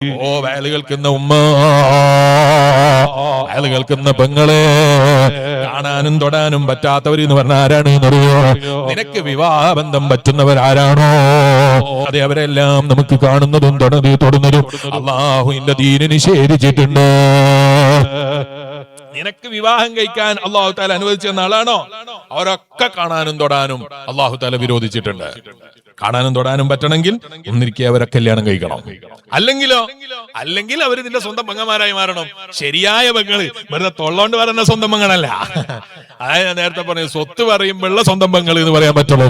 ഓ വയല് കേൾക്കുന്ന ഉമ്മ, വയല് കേൾക്കുന്ന പെങ്ങളെ, കാണാനും തൊടാനും പറ്റാത്തവർ എന്ന് പറഞ്ഞ ആരാണ് എന്നറിയോ? നിനക്ക് വിവാഹബന്ധം പറ്റുന്നവരാരാണോ അതെ അവരെല്ലാം നമുക്ക് കാണുന്നതും തൊടുന്നതും അള്ളാഹുവിന്റെ ദീന് നിഷേധിച്ചിട്ടുണ്ട്. നിനക്ക് വിവാഹം കഴിക്കാൻ അള്ളാഹു താല അനുവദിച്ച ആളാണോ? അവരൊക്കെ കാണാനും തൊടാനും അള്ളാഹു താല വിരോധിച്ചിട്ടുണ്ട്. കാണാനും തൊടാനും പറ്റണമെങ്കിൽ ഒന്നിരിക്കെ അവരെ കല്യാണം കഴിക്കണം. അല്ലെങ്കിൽ അവർ നിന്റെ സ്വന്തം പെങ്ങന്മാരായി മാറണം. ശരിയായ പെങ്ങള് വെറുതെ തൊള്ളോണ്ട് പറയുന്ന സ്വന്തം പെങ്ങളല്ല. അതായത് ഞാൻ നേരത്തെ പറഞ്ഞു, സ്വത്ത് പറയുമ്പോഴുള്ള സ്വന്തം പെങ്ങൾ എന്ന് പറയാൻ പറ്റുള്ളൂ.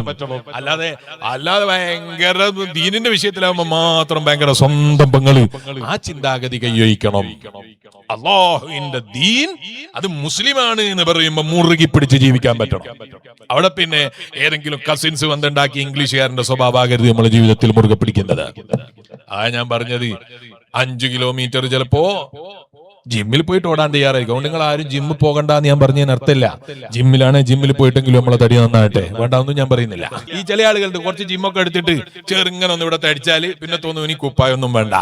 അല്ലാതെ ഭയങ്കര ദീനിന്റെ വിഷയത്തിലാവുമ്പോ മാത്രം ഭയങ്കര സ്വന്തം പെങ്ങള്. ആ ചിന്താഗതി കൈവഴിക്കണം. അല്ലാഹുവിന്റെ ദീൻ അത് മുസ്ലിമാണ് എന്ന് പറയുമ്പോ മുറുകി പിടിച്ച് ജീവിക്കാൻ പറ്റണം. അവിടെ പിന്നെ ഏതെങ്കിലും കസിൻസ് വന്നുണ്ടാക്കി ഇംഗ്ലീഷുകാരന്റെ സ്വഭാവമാകരുത് നമ്മുടെ ജീവിതത്തിൽ മുറുകെ പിടിക്കുന്നത്. ഞാൻ പറഞ്ഞത് 5 കിലോമീറ്റർ ചിലപ്പോ ജിമ്മിൽ പോയിട്ട് ഓടാൻ തയ്യാറായിരിക്കും. നിങ്ങൾ ആരും ജിമ്മിൽ പോകണ്ടെന്ന് ഞാൻ പറഞ്ഞതിന് അർത്ഥമില്ല. ജിമ്മിൽ പോയിട്ടെങ്കിലും നമ്മളെ തടി നന്നായിട്ട് വേണ്ടാന്നും ഞാൻ പറയുന്നില്ല. ഈ ചില ആളുകളുടെ കുറച്ച് ജിമ്മൊക്കെ എടുത്തിട്ട് ചെറുങ്ങനെ ഒന്ന് ഇവിടെ തടിച്ചാല് പിന്നെ തോന്നുന്നു ഇനി കുപ്പായൊന്നും വേണ്ട,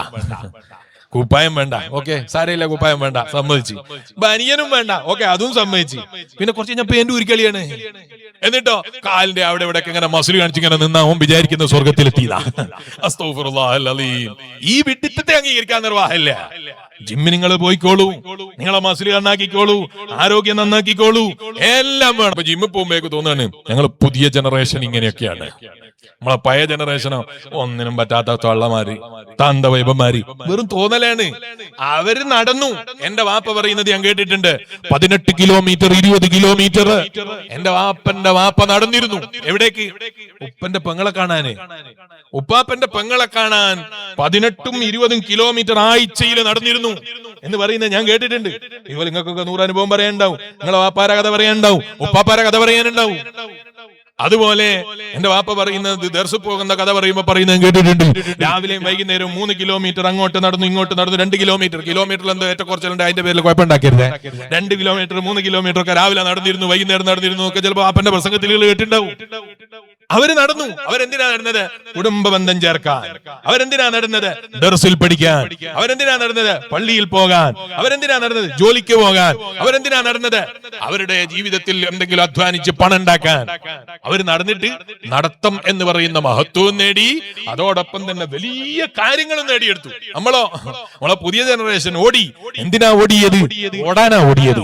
കുപ്പായം വേണ്ട, ഓക്കെ സാരയില്ല, കുപ്പായം വേണ്ട, സമ്മതിച്ച്. ബനിയനും വേണ്ട, ഓക്കെ അതും സമ്മതിച്ച്. പിന്നെ കുറച്ച് കഴിഞ്ഞാൽ പേന്റ് ഉരുക്കളിയാണ്. എന്നിട്ടോ കാലിന്റെ അവിടെ ഇവിടെ ഇങ്ങനെ മസിൽ കാണിച്ചിങ്ങനെ നിന്നാ ഓൻ വിചാരിക്കുന്ന സ്വർഗത്തിലെത്തിയതാ. അസ്തഗ്ഫിറുല്ലാഹൽ അലീം. ഈ വിഡിത്തത്തെ അംഗീകരിക്കാൻ നിർവാഹമില്ല. ജിമ്മിന് നിങ്ങൾ പോയിക്കോളൂ, നിങ്ങളെ മസിൽ നന്നാക്കിക്കോളൂ, ആരോഗ്യം നന്നാക്കിക്കോളൂ, എല്ലാം വേണം. അപ്പൊ ജിമ്മിൽ പോകുമ്പോഴേക്ക് തോന്നാണ് ഞങ്ങൾ പുതിയ ജനറേഷൻ ഇങ്ങനെയൊക്കെയാണ്. നമ്മളെ പഴയ ജനറേഷനോ ഒന്നിനും പറ്റാത്ത തള്ളമാര്, താന്തവൈബന്മാര്, വെറും തോന്നലാണ്. അവര് നടന്നു. എന്റെ വാപ്പ പറയുന്നത് ഞാൻ കേട്ടിട്ടുണ്ട്, 18 കിലോമീറ്റർ 20 കിലോമീറ്റർ എന്റെ വാപ്പ നടന്നിരുന്നു. എവിടേക്ക്? ഉപ്പന്റെ പെങ്ങളെ കാണാന്. ഉപ്പാപ്പന്റെ പെങ്ങളെ കാണാൻ 18ഉം 20ഉം കിലോമീറ്റർ ആഴ്ചയിൽ നടന്നിരുന്നു എന്ന് പറയുന്നത് ഞാൻ കേട്ടിട്ടുണ്ട്. ഇതുപോലെ നിങ്ങൾക്കൊക്കെ 100 അനുഭവം പറയാനുണ്ടാവും. നിങ്ങളെ വാപ്പാര കഥ പറയാനുണ്ടാവും, ഉപ്പാപ്പാര കഥ പറയാനുണ്ടാവും. അതുപോലെ എന്റെ വാപ്പ പറയുന്നത് ദർസിൽ പോകുന്ന കഥ പറയുന്നത് കേട്ടിട്ടുണ്ട്. രാവിലെയും വൈകുന്നേരവും 3 കിലോമീറ്റർ അങ്ങോട്ട് നടന്നു ഇങ്ങോട്ട് നടന്നു. 2 കിലോമീറ്ററിൽ എന്തോ ഏറ്റക്കുറച്ചിലുണ്ട്, അതിന്റെ പേരിൽ കുഴപ്പമുണ്ടാക്കരുത്. 2 കിലോമീറ്റർ 3 കിലോമീറ്റർ ഒക്കെ രാവിലെ നടന്നിരുന്നു, വൈകുന്നേരം നടന്നിരുന്നു ഒക്കെ ചിലപ്പോൾ വാപ്പന്റെ പ്രസംഗത്തിൽ കേട്ടിട്ടുണ്ടാവും. അവര് നടന്നു. അവരെന്തിനാ നടന്നത്? കുടുംബ ബന്ധം ചേർക്കാൻ. അവരെന്തിനാ നടന്നത്? ദർസിൽ പഠിക്കാൻ. അവരെന്തിനാ നടന്നത്? പള്ളിയിൽ പോകാൻ. അവരെന്തിനാ നടന്നത്? ജോലിക്ക് പോകാൻ. അവരെന്തിനാ നടന്നത്? അവരുടെ ജീവിതത്തിൽ എന്തെങ്കിലും അധ്വാനിച്ച് പണം ഉണ്ടാക്കാൻ. അവർ നടന്നിട്ട് നടത്തം എന്ന് പറയുന്ന മഹത്വവും നേടി, അതോടൊപ്പം തന്നെ വലിയ കാര്യങ്ങളും നേടിയെടുത്തു. നമ്മളെ പുതിയ ജനറേഷൻ ഓടി. എന്തിനാ ഓടിയത്? ഓടാനാ ഓടിയത്.